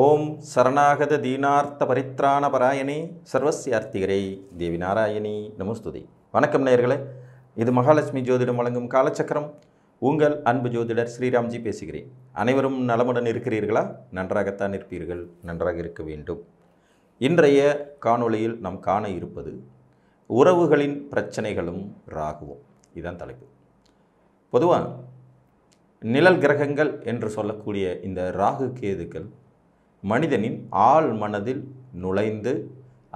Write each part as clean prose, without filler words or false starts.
ஓம் சரணாகத தீனார்த்த பரித்ராண பராயணே சர்வஸ்யார்த்திகரே தேவி நாராயணி நமஸ்துதி. வணக்கம் நேயர்களே, இது மகாலட்சுமி ஜோதிடம் வழங்கும் காலச்சக்கரம். உங்கள் அன்பு ஜோதிடர் ஸ்ரீராம்ஜி பேசுகிறேன். அனைவரும் நலமுடன் இருக்கிறீர்களா? நன்றாகத்தான் இருப்பீர்கள், நன்றாக இருக்க வேண்டும். இன்றைய காணொளியில் நாம் காண இருப்பது உறவுகளின் பிரச்சனைகளும் ராகுவும். இதுதான் தலைப்பு. பொதுவாக நிழல் கிரகங்கள் என்று சொல்லக்கூடிய இந்த ராகு கேதுக்கள் மனிதனின் ஆழ் மனதில் நுழைந்து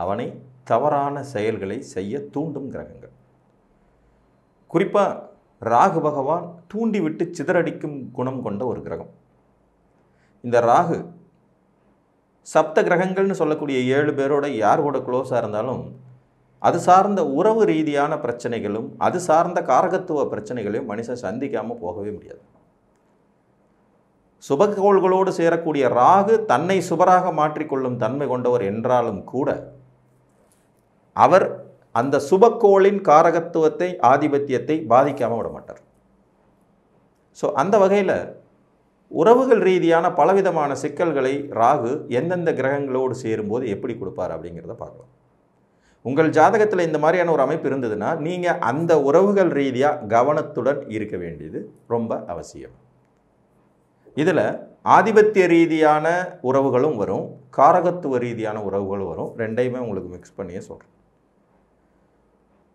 அவனை தவறான செயல்களை செய்ய தூண்டும் கிரகங்கள். குறிப்பாக ராகு பகவான் தூண்டிவிட்டு சிதறடிக்கும் குணம் கொண்ட ஒரு கிரகம். இந்த ராகு சப்த கிரகங்கள்னு சொல்லக்கூடிய 7 பேரோட யார் கூட க்ளோஸாக இருந்தாலும் அது சார்ந்த உறவு ரீதியான பிரச்சனைகளும் அது சார்ந்த காரகத்துவ பிரச்சனைகளையும் மனுஷன் சந்திக்காமல் போகவே முடியாது. சுபக்கோள்களோடு சேரக்கூடிய ராகு தன்னை சுபராக மாற்றிக்கொள்ளும் தன்மை கொண்டவர் என்றாலும் கூட அவர் அந்த சுபக்கோளின் காரகத்துவத்தை ஆதிபத்தியத்தை பாதிக்காமல் விட மாட்டார். ஸோ அந்த வகையில் உறவுகள் ரீதியான பலவிதமான சிக்கல்களை ராகு எந்தெந்த கிரகங்களோடு சேரும்போது எப்படி கொடுப்பார் அப்படிங்கிறத பார்க்கலாம். உங்கள் ஜாதகத்தில் இந்த மாதிரியான ஒரு அமைப்பு இருந்ததுன்னா நீங்கள் அந்த உறவுகள் ரீதியாக கவனத்துடன் இருக்க வேண்டியது ரொம்ப அவசியம். இதில் ஆதிபத்திய ரீதியான உறவுகளும் வரும், காரகத்துவ ரீதியான உறவுகளும் வரும். ரெண்டையுமே உங்களுக்கு மிக்ஸ் பண்ணியே சொல்கிறேன்.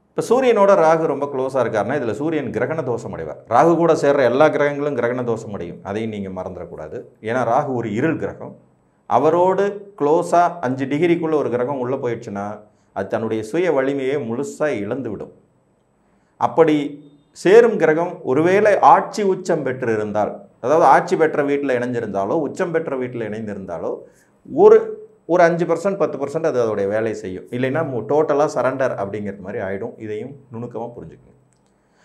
இப்போ சூரியனோட ராகு ரொம்ப க்ளோஸாக இருக்காருன்னா இதில் சூரியன் கிரகண தோஷம் அடைவார். ராகு கூட சேர்ற எல்லா கிரகங்களும் கிரகண தோஷம் அடையும், அதையும் நீங்கள் மறந்துடக்கூடாது. ஏன்னா ராகு ஒரு இருள் கிரகம். அவரோடு க்ளோஸாக 5 டிகிரிக்குள்ளே ஒரு கிரகம் உள்ளே போயிடுச்சுன்னா அது தன்னுடைய சுய வலிமையை முழுசாக இழந்து விடும். அப்படி சேரும் கிரகம் ஒருவேளை ஆட்சி உச்சம் பெற்று இருந்தால், அதாவது ஆட்சி பெற்ற வீட்டில் இணைஞ்சிருந்தாலோ உச்சம் பெற்ற வீட்டில் இணைந்திருந்தாலோ ஒரு 5% 10% அது அதோடைய வேலையை செய்யும். இல்லைன்னா டோட்டலாக சரண்டர் அப்படிங்கிறது மாதிரி ஆகிடும். இதையும் நுணுக்கமாக புரிஞ்சுக்கணும்.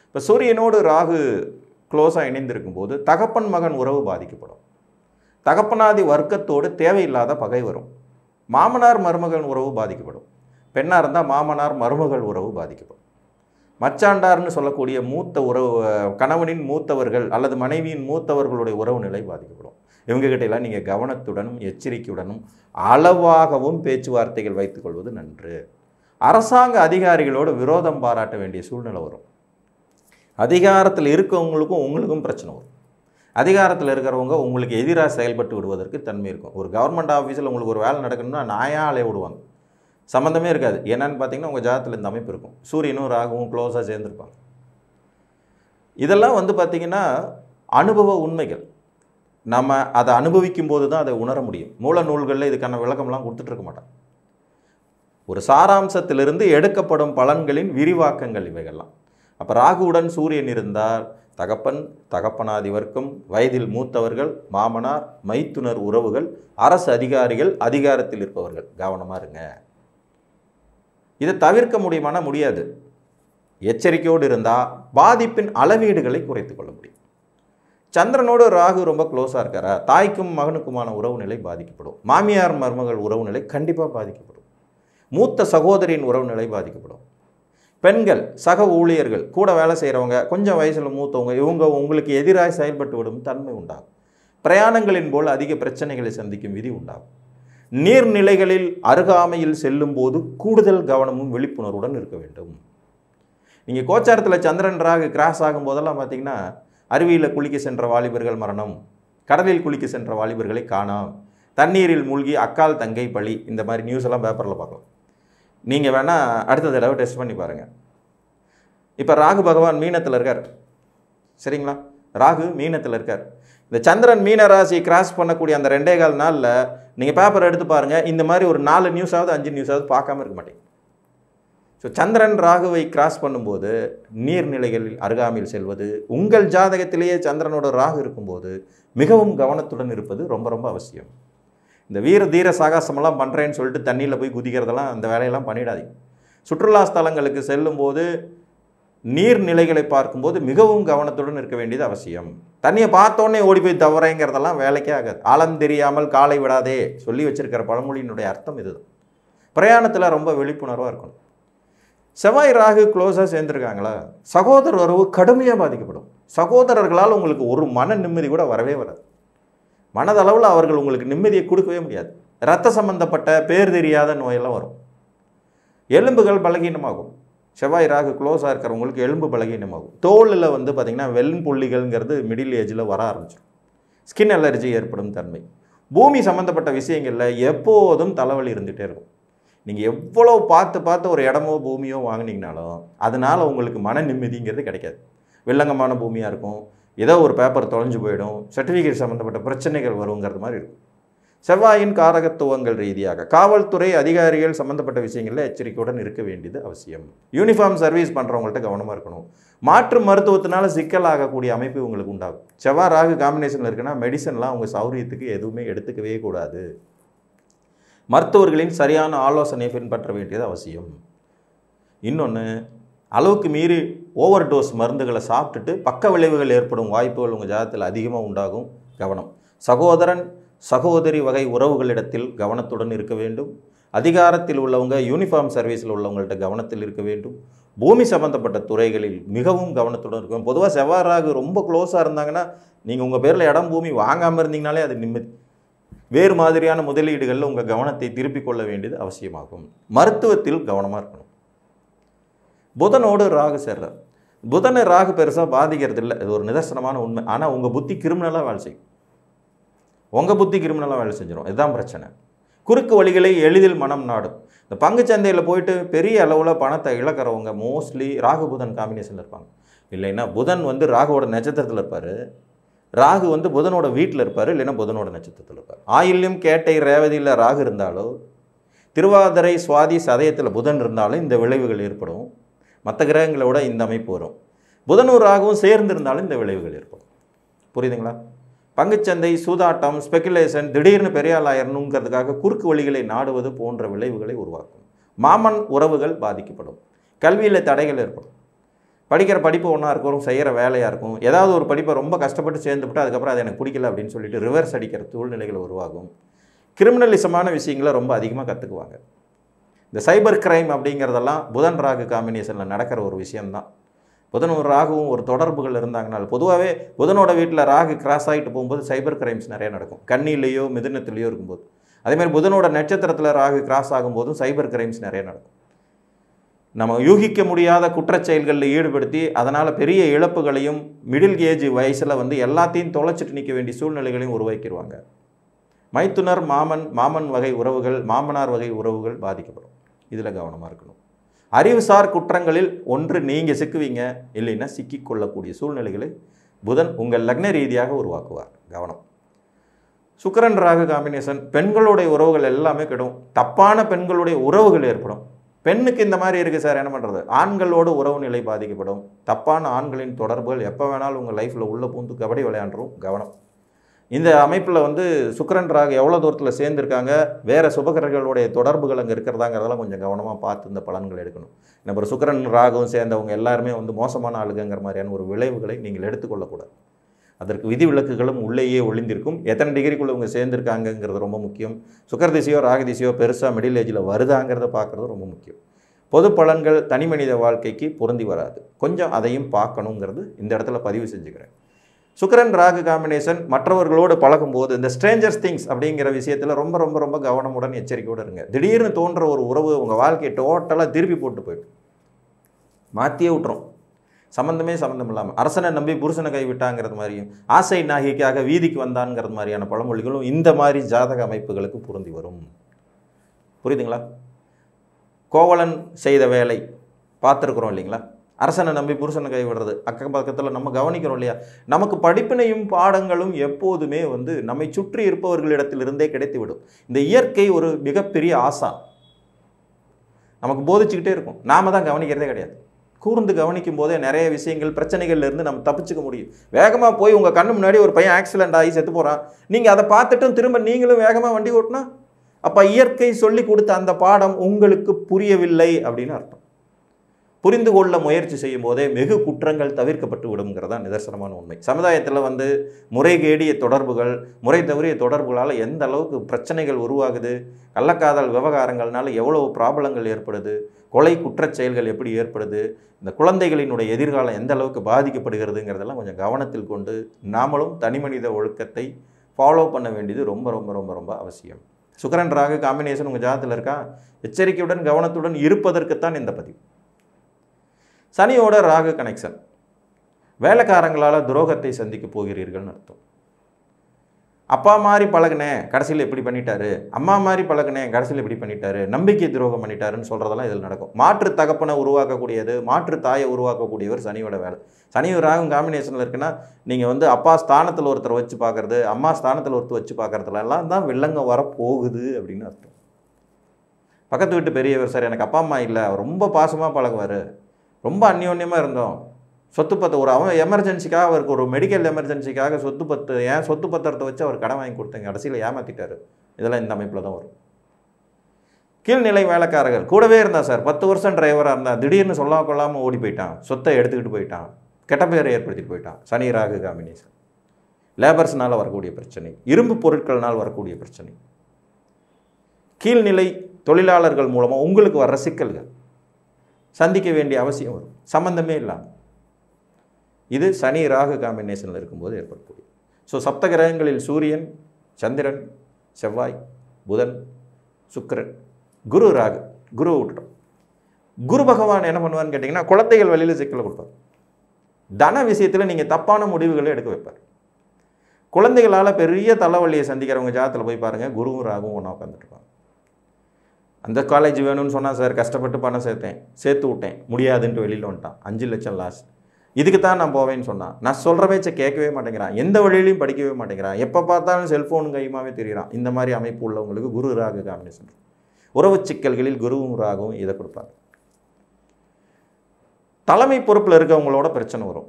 இப்போ சூரியனோடு ராகு க்ளோஸாக இணைந்திருக்கும் போது தகப்பன் மகன் உறவு பாதிக்கப்படும். தகப்பனாதி வர்க்கத்தோடு தேவையில்லாத பகை வரும். மாமனார் மருமகன் உறவு பாதிக்கப்படும். பெண்ணாக இருந்தால் மாமனார் மருமகள் உறவு பாதிக்கப்படும். மச்சாண்டார்னு சொல்லக்கூடிய மூத்த உறவு, கணவனின் மூத்தவர்கள் அல்லது மனைவியின் மூத்தவர்களுடைய உறவு நிலை பாதிக்கப்படும். இவங்ககிட்டலாம் நீங்கள் கவனத்துடனும் எச்சரிக்கையுடனும் அளவாகவும் பேச்சுவார்த்தைகள் வைத்துக்கொள்வது நன்று. அரசாங்க அதிகாரிகளோடு விரோதம் பாராட்ட வேண்டிய சூழ்நிலை வரும். அதிகாரத்தில் இருக்கவங்களுக்கும் உங்களுக்கும் பிரச்சனை வரும். அதிகாரத்தில் இருக்கிறவங்க உங்களுக்கு எதிராக செயல்பட்டு விடுவதற்கு தன்மை இருக்கும். ஒரு கவர்மெண்ட் ஆஃபீஸில் உங்களுக்கு ஒரு வேலை நடக்கணும்னா நாயாலே விடுவாங்க, சம்மந்தமே இருக்காது. என்னன்னு பார்த்தீங்கன்னா உங்கள் ஜாதகத்தில் இந்த அமைப்பு இருக்கும். சூரியனும் ராகுவும் க்ளோஸாக சேர்ந்துருப்பாங்க. இதெல்லாம் பார்த்திங்கன்னா அனுபவ உண்மைகள். நம்ம அதை அனுபவிக்கும் போது தான் அதை உணர முடியும். மூல நூல்களில் இதுக்கான விளக்கம்லாம் கொடுத்துட்ருக்க மாட்டாங்க. ஒரு சாராம்சத்திலிருந்து எடுக்கப்படும் பலன்களின் விரிவாக்கங்கள் இவைகள்லாம். அப்போ ராகுவுடன் சூரியன் இருந்தால் தகப்பன், தகப்பனாதி வர்க்கம், வயதில் மூத்தவர்கள், மாமனார், மைத்துனர் உறவுகள், அரசு அதிகாரிகள், அதிகாரத்தில் இருப்பவர்கள் கவனமாக இருங்க. இதை தவிர்க்க முடியுமானா முடியாது. எச்சரிக்கையோடு இருந்தால் பாதிப்பின் அளவீடுகளை குறைத்து கொள்ள முடியும். சந்திரனோடு ராகு ரொம்ப க்ளோஸாக இருக்காரா, தாய்க்கும் மகனுக்குமான உறவு நிலை பாதிக்கப்படும். மாமியார் மருமகள் உறவு நிலை கண்டிப்பாக பாதிக்கப்படும். மூத்த சகோதரியின் உறவு நிலை பாதிக்கப்படும். பெண்கள், சக ஊழியர்கள், கூட வேலை செய்கிறவங்க, கொஞ்சம் வயசில் மூத்தவங்க, இவங்க உங்களுக்கு எதிராக செயல்பட்டு விடும் தன்மை உண்டாகும். பிரயாணங்களின் போல் அதிக பிரச்சனைகளை சந்திக்கும் விதி உண்டாகும். நீர்நிலைகளில் அருகாமையில் செல்லும் போது கூடுதல் கவனமும் விழிப்புணர்வுடன் இருக்க வேண்டும். நீங்கள் கோச்சாரத்தில் சந்திரன் ராகு கிராஸ் ஆகும் போதெல்லாம் பார்த்தீங்கன்னா அருவியில் குளிக்க சென்ற வாலிபர்கள் மரணம், கடலில் குளிக்க சென்ற வாலிபர்களை காணோம், தண்ணீரில் மூழ்கி அக்கால் தங்கை பழி, இந்த மாதிரி நியூஸ் எல்லாம் பேப்பரில் பார்க்கலாம். நீங்கள் வேணால் அடுத்த தடவை டெஸ்ட் பண்ணி பாருங்கள். இப்போ ராகு பகவான் மீனத்தில் இருக்கார், சரிங்களா? ராகு மீனத்தில் இருக்கார். இந்த சந்திரன் மீன ராசி கிராஸ் பண்ணக்கூடிய அந்த 2.25 நாளில் நீங்கள் பேப்பர் எடுத்து பாருங்கள். இந்த மாதிரி ஒரு 4 நியூஸாவது 5 நியூஸாவது பார்க்காம இருக்க மாட்டேங்க. ஸோ சந்திரன் ராகுவை கிராஸ் பண்ணும்போது நீர்நிலைகளில் அருகாமையில் செல்வது, உங்கள் ஜாதகத்திலேயே சந்திரனோட ராகு இருக்கும்போது மிகவும் கவனத்துடன் இருப்பது ரொம்ப ரொம்ப அவசியம். இந்த வீர தீர சாகசமெல்லாம் பண்ணுறேன்னு சொல்லிட்டு தண்ணியில் போய் குதிக்கிறதெல்லாம் அந்த வேலையெல்லாம் பண்ணிடாதீங்க. சுற்றுலா ஸ்தலங்களுக்கு செல்லும்போது நீர்நிலைகளை பார்க்கும்போது மிகவும் கவனத்துடன் இருக்க வேண்டியது அவசியம். தண்ணியை பார்த்தோன்னே ஓடி போய் தவறேங்கிறதெல்லாம் வேலைக்கே ஆகாது. ஆழம் தெரியாமல் காலை விடாதே சொல்லி வச்சிருக்கிற பழமொழியினுடைய அர்த்தம் இதுதான். பிரயாணத்தில் ரொம்ப விழிப்புணர்வாக இருக்கணும். செவ்வாய் ராகு க்ளோஸாக சேர்ந்துருக்காங்களா, சகோதர உறவு கடுமையாக பாதிக்கப்படும். சகோதரர்களால் உங்களுக்கு ஒரு மன நிம்மதி கூட வரவே வராது. மனதளவில் அவர்கள் உங்களுக்கு நிம்மதியை கொடுக்கவே முடியாது. இரத்த சம்பந்தப்பட்ட பேர் தெரியாத நோயெல்லாம் வரும். எலும்புகள் பலகீனமாகும். செவ்வாய் ராகு க்ளோஸாக இருக்கிறவங்களுக்கு எலும்பு பலகீனமாகும். தோலில் வந்து பார்த்திங்கன்னா வெண்புள்ளிகள்ங்கிறது மிடில் ஏஜில் வர ஆரம்பிச்சிடும். ஸ்கின் அலர்ஜி ஏற்படும் தன்மை. பூமி சம்மந்தப்பட்ட விஷயங்களில் எப்போதும் தலைவலி இருந்துகிட்டே இருக்கும். நீங்கள் எவ்வளோ பார்த்து ஒரு இடமோ பூமியோ வாங்கினீங்கனாலும் அதனால் உங்களுக்கு மன நிம்மதிங்கிறது கிடைக்காது. வில்லங்கமான பூமியாக இருக்கும், ஏதோ ஒரு பேப்பர் தொலைஞ்சு போயிடும், சர்டிஃபிகேட் சம்மந்தப்பட்ட பிரச்சனைகள் வருங்கிறது மாதிரி இருக்கும். செவ்வாயின் காரகத்துவங்கள் ரீதியாக காவல்துறை அதிகாரிகள் சம்மந்தப்பட்ட விஷயங்களில் எச்சரிக்கையுடன் இருக்க வேண்டியது அவசியம். யூனிஃபார்ம் சர்வீஸ் பண்ணுறவங்கள்ட்ட கவனமாக இருக்கணும். மாற்று மருத்துவத்தினால சிக்கலாகக்கூடிய அமைப்பு உங்களுக்கு உண்டாகும். செவ்வாய் ராகு காம்பினேஷனில் இருக்குன்னா மெடிசன்லாம் அவங்க சௌரியத்துக்கு எதுவுமே எடுத்துக்கவே கூடாது. மருத்துவர்களின் சரியான ஆலோசனையை பின்பற்ற வேண்டியது அவசியம். இன்னொன்று, அளவுக்கு மீறி ஓவர் டோஸ் மருந்துகளை சாப்பிட்டுட்டு பக்க விளைவுகள் ஏற்படும் வாய்ப்புகள் உங்கள் ஜாதகத்தில் அதிகமாக உண்டாகும். கவனம். சகோதரன் சகோதரி வகை உறவுகளிடத்தில் கவனத்துடன் இருக்க வேண்டும். அதிகாரத்தில் உள்ளவங்க யூனிஃபார்ம் சர்வீஸில் உள்ளவங்கள்ட்ட கவனத்தில் இருக்க வேண்டும். பூமி சம்பந்தப்பட்ட துறைகளில் மிகவும் கவனத்துடன் இருக்கும். பொதுவாக செவ்வாய் ராகு ரொம்ப க்ளோஸாக இருந்தாங்கன்னா நீங்கள் உங்கள் பேரில் இடம் பூமி வாங்காமல் இருந்தீங்கனாலே அது நிம்மதி. வேறு மாதிரியான முதலீடுகளில் உங்கள் கவனத்தை திருப்பிக் கொள்ள வேண்டியது அவசியமாகும். மருத்துவத்தில் கவனமாக இருக்கணும். புதனோடு ராகு சேர்றார். புதனை ராகு பெருசாக பாதிக்கிறது இல்லை, இது ஒரு நிதர்சனமான உண்மை. ஆனால் உங்கள் புத்தி கிரிமினலாக வேலை செய்யும். உங்கள் புத்தி கிரிமினலாக வேலை செஞ்சிடும். இதுதான் பிரச்சனை. குறுக்கு வழிகளை எளிதில் மனம் நாடும். இந்த பங்குச்சந்தையில் போயிட்டு பெரிய அளவில் பணத்தை இழக்கிறவங்க மோஸ்ட்லி ராகு புதன் காம்பினேஷனில் இருப்பாங்க. இல்லைன்னா புதன் வந்து ராகுவோட நட்சத்திரத்தில் இருப்பார், ராகு வந்து புதனோட வீட்டில் இருப்பார், இல்லைன்னா புதனோட நட்சத்திரத்தில் இருப்பார். ஆயில்யம் கேட்டை ரேவதியில் ராகு இருந்தாலும், திருவாதிரை சுவாதி சதயத்தில் புதன் இருந்தாலும் இந்த விளைவுகள் ஏற்படும். மற்ற கிரகங்களோட இந்த அமைப்பு வரும். புதனும் ராகுவும் சேர்ந்து இருந்தாலும் இந்த விளைவுகள் ஏற்படும். புரியுதுங்களா? பங்குச்சந்தை, சூதாட்டம், ஸ்பெகுலேஷன், திடீர்னு பெரிய ஆள் ஆயிரணுங்கிறதுக்காக குறுக்கு வழிகளை நாடுவது போன்ற விளைவுகளை உருவாக்கும். மாமன் உறவுகள் பாதிக்கப்படும். கல்வியில் தடைகள் ஏற்படும். படிக்கிற படிப்பு ஒன்றா இருக்கும், செய்கிற வேலையாக இருக்கும். ஏதாவது ஒரு படிப்பை ரொம்ப கஷ்டப்பட்டு சேர்ந்துவிட்டு அதுக்கப்புறம் அது எனக்கு பிடிக்கல அப்படின்னு சொல்லிட்டு ரிவர்ஸ் அடிக்கிற சூழ்நிலைகள் உருவாகும். கிரிமினலிசமான விஷயங்களை ரொம்ப அதிகமாக கற்றுக்குவாங்க. இந்த சைபர் கிரைம் அப்படிங்கிறதெல்லாம் புதன் ராகு காம்பினேஷனில் நடக்கிற ஒரு விஷயம்தான். புதனும் ராகுவும் ஒரு தொடர்புகள் இருந்தாங்கனால, பொதுவாகவே புதனோட வீட்டில் ராகு கிராஸ் ஆகிட்டு போகும்போது சைபர் கிரைம்ஸ் நிறைய நடக்கும். கண்ணிலேயோ மிதுனத்திலேயோ இருக்கும்போது. அதேமாதிரி புதனோட நட்சத்திரத்தில் ராகு கிராஸ் ஆகும்போதும் சைபர் கிரைம்ஸ் நிறைய நடக்கும். நம்ம யூகிக்க முடியாத குற்றச்செயல்களில் ஈடுபடுத்தி அதனால் பெரிய இழப்புகளையும் மிடில் ஏஜ் வயசில் வந்து எல்லாத்தையும் தொலைச்சிட்டு நிற்க வேண்டிய சூழ்நிலைகளையும் உருவாக்கிடுவாங்க. மைத்துனர், மாமன் வகை உறவுகள், மாமனார் வகை உறவுகள் பாதிக்கப்படும். இதில் கவனமாக இருக்கணும். அறிவுசார் குற்றங்களில் ஒன்று நீங்கள் சிக்குவீங்க, இல்லைன்னா சிக்கிக்கொள்ளக்கூடிய சூழ்நிலைகளை புதன் உங்கள் லக்ன ரீதியாக உருவாக்குவார். கவனம். சுக்கிரன் ராகு காம்பினேஷன், பெண்களுடைய உறவுகள் எல்லாமே கெடும். தப்பான பெண்களுடைய உறவுகள் ஏற்படும். பெண்ணுக்கு இந்த மாதிரி இருக்குது சார், என்ன பண்ணுறது? ஆண்களோட உறவு நிலை பாதிக்கப்படும். தப்பான ஆண்களின் தொடர்புகள் எப்போ வேணாலும் உங்கள் லைஃப்பில் உள்ள பூந்து கபடி விளையாண்டுரும். கவனம். இந்த அமைப்பில் வந்து சுக்கிரன் ராகு எவ்வளோ தூரத்தில் சேர்ந்துருக்காங்க, வேறு சுபகிரகங்களுடைய தொடர்புகள் அங்கே இருக்கிறதாங்கிறதெல்லாம் கொஞ்சம் கவனமாக பார்த்து இந்த பலன்கள் எடுக்கணும். நம்ம சுக்கிரன் ராகுவும் சேர்ந்தவங்க எல்லாருமே வந்து மோசமான ஆளுங்கிற மாதிரியான ஒரு விளைவுகளை நீங்கள் எடுத்துக்கொள்ளக்கூடாது. அதற்கு விதிவிலக்குகளும் உள்ளேயே ஒளிந்திருக்கும். எத்தனை டிகிரிக்குள்ளே இவங்க சேர்ந்துருக்காங்கங்கிறது ரொம்ப முக்கியம். சுக்கர திசையோ ராகு திசையோ பெருசாக மிடில் ஏஜில் வருதாங்கிறத பார்க்குறது ரொம்ப முக்கியம். பொது பலன்கள் தனி மனித வாழ்க்கைக்கு பொருந்தி வராது. கொஞ்சம் அதையும் பார்க்கணுங்கிறது இந்த இடத்துல பதிவு செஞ்சுக்கிறேன். சுக்கிரன் ராகு காம்பினேஷன் மற்றவர்களோடு பழகும்போது இந்த ஸ்ட்ரேஞ்சர்ஸ் திங்ஸ் அப்படிங்கிற விஷயத்தில் ரொம்ப ரொம்ப ரொம்ப கவனமுடன் எச்சரிக்கையோடு இருங்க. திடீர்னு தோன்ற ஒரு உறவு உங்கள் வாழ்க்கையை டோட்டலாக திருப்பி போட்டு போயிடும், மாற்றியே விட்டுரும். சம்மந்தம் இல்லாமல் அரசனை நம்பி புருஷனை கைவிட்டாங்கிறது மாதிரியும், ஆசை நாகிக்காக வீதிக்கு வந்தான்ங்கிறது மாதிரியான பழமொழிகளும் இந்த மாதிரி ஜாதக அமைப்புகளுக்கு பொருந்தி வரும். புரியுதுங்களா? கோவலன் செய்த வேலை பார்த்துருக்குறோம் இல்லைங்களா? அரசனை நம்பி புருஷனை கைவிடுறது அக்கம் பக்கத்தில் நம்ம கவனிக்கிறோம் இல்லையா? நமக்கு படிப்பினையும் பாடங்களும் எப்போதுமே வந்து நம்மை சுற்றி இருப்பவர்களிடத்திலிருந்தே கிடைத்துவிடும். இந்த இயற்கை ஒரு மிகப்பெரிய ஆசா நமக்கு போதிச்சுக்கிட்டே இருக்கும். நாம தான் கவனிக்கிறதே கிடையாது. கூர்ந்து கவனிக்கும் போதே நிறைய விஷயங்கள் பிரச்சனைகள்லேருந்து நம்ம தப்பிச்சுக்க முடியும். வேகமாக போய் உங்கள் கண்ணு முன்னாடி ஒரு பையன் ஆக்சிடென்ட் ஆகி செத்து போகிறான், நீங்கள் அதை பார்த்துட்டும் திரும்ப நீங்களும் வேகமாக வண்டி ஓட்டினா அப்போ இயற்கை சொல்லி கொடுத்த அந்த பாடம் உங்களுக்கு புரியவில்லை அப்படின்னு அர்த்தம். புரிந்து கொள்ள முயற்சி செய்யும் போதே வெகு குற்றங்கள் தவிர்க்கப்பட்டு விடுங்கிறதா நிதர்சனமான உண்மை. சமுதாயத்தில் வந்து முறைகேடிய தொடர்புகள், முறை தவறிய தொடர்புகளால் எந்த அளவுக்கு பிரச்சனைகள் உருவாகுது, கள்ளக்காதல் விவகாரங்கள்னால எவ்வளவு ப்ராப்ளங்கள் ஏற்படுது, கொலை குற்றச்செயல்கள் எப்படி ஏற்படுது, இந்த குழந்தைகளினுடைய எதிர்காலம் எந்த அளவுக்கு பாதிக்கப்படுகிறதுங்கிறதெல்லாம் கொஞ்சம் கவனத்தில் கொண்டு நாமளும் தனிமனித ஒழுக்கத்தை ஃபாலோ பண்ண வேண்டியது ரொம்ப ரொம்ப ரொம்ப ரொம்ப அவசியம். சுக்கிரன் ராகு காம்பினேஷன் உங்கள் ஜாதகத்தில் இருக்கா? எச்சரிக்கையுடன் கவனத்துடன் இருப்பதற்குத்தான் இந்த பதிவு. சனியோட ராகு கனெக்ஷன், வேலைக்காரங்களால் துரோகத்தை சந்திக்க போகிறீர்கள்னு அர்த்தம். அப்பா மாதிரி பழகுனேன், கடைசியில் எப்படி பண்ணிட்டாரு, அம்மா மாதிரி பழகுனேன், கடைசியில் எப்படி பண்ணிட்டாரு, நம்பிக்கை துரோகம் பண்ணிட்டாருன்னு சொல்கிறதெல்லாம் இதில் நடக்கும். மாற்று தகப்பனை உருவாக்கக்கூடியது, மாற்று தாயை உருவாக்கக்கூடியவர் சனியோட வேலை. சனி ராகும் காம்பினேஷனில் இருக்குன்னா நீங்கள் அப்பா ஸ்தானத்தில் ஒருத்தர் வச்சு பார்க்குறது, அம்மா ஸ்தானத்தில் ஒருத்தர் வச்சு பார்க்குறதுலாம் தான் வில்லங்க வரப்போகுது அப்படின்னு அர்த்தம். பக்கத்து வீட்டு பெரியவர், சார் எனக்கு அப்பா அம்மா இல்லை, அவர் ரொம்ப பாசமாக பழகுவார், ரொம்ப அந்யோன்யமாக இருந்தோம், சொத்து பத்திரம் ஒரு அவன் எமர்ஜென்சிக்காக, அவருக்கு ஒரு மெடிக்கல் எமர்ஜென்சிக்காக சொத்து பத்திரத்தை வச்சு அவர் கடன் வாங்கி கொடுத்தங்க, கடைசியில் ஏமாற்றிட்டார். இதெல்லாம் இந்த அமைப்பில் தான் வரும். கீழ்நிலை வேலைக்காரர்கள் கூடவே இருந்தா சார், 10 வருஷம் டிரைவராக இருந்தால் திடீர்னு கொள்ளாமல் ஓடி போயிட்டான், சொத்தை எடுத்துக்கிட்டு போயிட்டான், கெட்ட பேரை ஏற்படுத்திட்டு போயிட்டான். சனி ராகு காம்பினேஷன். லேபர்ஸ்னால் வரக்கூடிய பிரச்சனை, இரும்பு பொருட்கள்னால் வரக்கூடிய பிரச்சனை, கீழ்நிலை தொழிலாளர்கள் மூலமாக உங்களுக்கு வர்ற சிக்கல்கள் சந்திக்க வேண்டிய அவசியம் வரும், சம்பந்தமே இல்லாமல். இது சனி ராகு காம்பினேஷனில் இருக்கும்போது ஏற்படக்கூடிய. ஸோ சப்த கிரகங்களில் சூரியன், சந்திரன், செவ்வாய், புதன், சுக்கிரன், குரு ராகு. குரு விட்டுட்டோம். குரு பகவான் என்ன பண்ணுவான்னு கேட்டிங்கன்னா, குழந்தைகள் வழியில் சிக்கலை கொடுப்பார். தன விஷயத்தில் நீங்கள் தப்பான முடிவுகளை எடுக்க வைப்பார். குழந்தைகளால் பெரிய தலைவலியை சந்திக்கிறவங்க ஜாதகத்தில் போய் பாருங்கள், குருவும் ராகும் ஒன்றா உட்காந்துட்டுருப்பாங்க. அந்த காலேஜ் வேணும்னு சொன்னால் சார், கஷ்டப்பட்டு பணம் சேர்த்து விட்டேன், முடியாதுன்ட்டு வெளியில் வந்துட்டான், 5 லட்சம் லாஸ். இதுக்கு தான் நான் போவேன்னு சொன்னான். நான் சொல்கிற பேச்சை கேட்கவே மாட்டேங்கிறான், எந்த வழியிலையும் படிக்கவே மாட்டேங்கிறான், எப்போ பார்த்தாலும் செல்ஃபோன் கையுமாவே தெரிகிறான். இந்த மாதிரி அமைப்பு உள்ளவங்களுக்கு குரு ராகு காம்பினேஷன். உறவு சிக்கல்களில் குருவும் ராகவும் இதை கொடுப்பாங்க. தலைமை பொறுப்பில் இருக்கவங்களோட பிரச்சனை வரும்.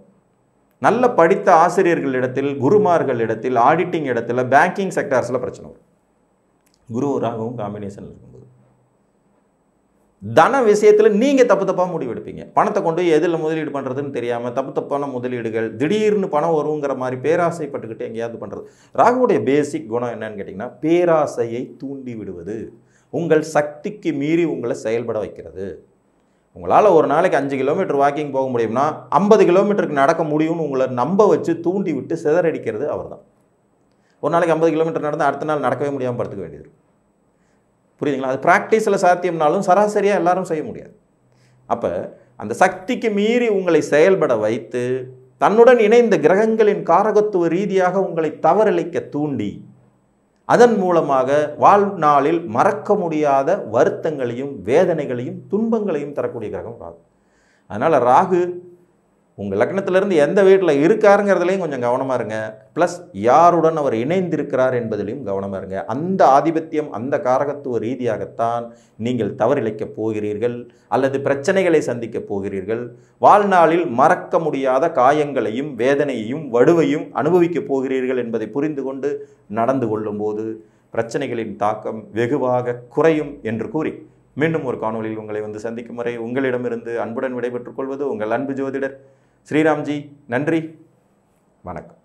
நல்ல படித்த ஆசிரியர்களிடத்தில், குருமார்களிடத்தில், ஆடிட்டிங் இடத்துல, பேங்கிங் செக்டார்ஸில் பிரச்சனை வரும். குரு ராகவும் காம்பினேஷன் இருக்கும்போது தன விஷயத்தில் நீங்கள் தப்பாக முடிவெடுப்பீங்க. பணத்தை கொண்டு எதில் முதலீடு பண்ணுறதுன்னு தெரியாமல் தப்பான முதலீடுகள், திடீர்னு பணம் வருங்கிற மாதிரி பேராசைப்பட்டுக்கிட்டு எங்கேயாவது பண்ணுறது. ராகுவுடைய பேசிக் குணம் என்னன்னு கேட்டிங்கன்னா, பேராசையை தூண்டி விடுவது, உங்கள் சக்திக்கு மீறி உங்களை செயல்பட வைக்கிறது. உங்களால் ஒரு நாளைக்கு 5 கிலோமீட்டர் வாக்கிங் போக முடியும்னா 50 கிலோமீட்டருக்கு நடக்க முடியும்னு உங்களை நம்ப வச்சு தூண்டி விட்டு சிதறடிக்கிறது அவர் தான். ஒரு நாளைக்கு 50 கிலோமீட்டர் நடந்தால் அடுத்த நாள் நடக்கவே முடியாமல் படுத்துக்க வேண்டியது. புரியுதுங்களா? அது ப்ராக்டிஸில் சாத்தியம்னாலும் சராசரியாக எல்லாரும் செய்ய முடியாது. அப்போ அந்த சக்திக்கு மீறி உங்களை செயல்பட வைத்து, தன்னுடன் இணைந்த கிரகங்களின் காரகத்துவ ரீதியாக உங்களை தவறிழைக்க தூண்டி, அதன் மூலமாக வாழ்நாளில் மறக்க முடியாத வருத்தங்களையும் வேதனைகளையும் துன்பங்களையும் தரக்கூடிய கிரகம் ராகு. அதனால் ராகு உங்கள் லக்னத்திலிருந்து எந்த வீட்டில் இருக்காருங்கிறதுலையும் கொஞ்சம் கவனமாக இருங்க. ப்ளஸ் யாருடன் அவர் இணைந்திருக்கிறார் என்பதிலையும் கவனமாக இருங்க. அந்த ஆதிபத்தியம், அந்த காரகத்துவ ரீதியாகத்தான் நீங்கள் தவறிழைக்கப் போகிறீர்கள் அல்லது பிரச்சனைகளை சந்திக்கப் போகிறீர்கள். வாழ்நாளில் மறக்க முடியாத காயங்களையும் வேதனையையும் வடுவையும் அனுபவிக்கப் போகிறீர்கள் என்பதை புரிந்து கொண்டு நடந்து கொள்ளும்போது பிரச்சனைகளின் தாக்கம் வெகுவாக குறையும் என்று கூறி, மீண்டும் ஒரு காணொலியில் உங்களை சந்திக்கும் வரை உங்களிடமிருந்து அன்புடன் விடைபெற்றுக் கொள்வது உங்கள் அன்பு ஜோதிடர் ஸ்ரீராம்ஜி. நன்றி, வணக்கம்.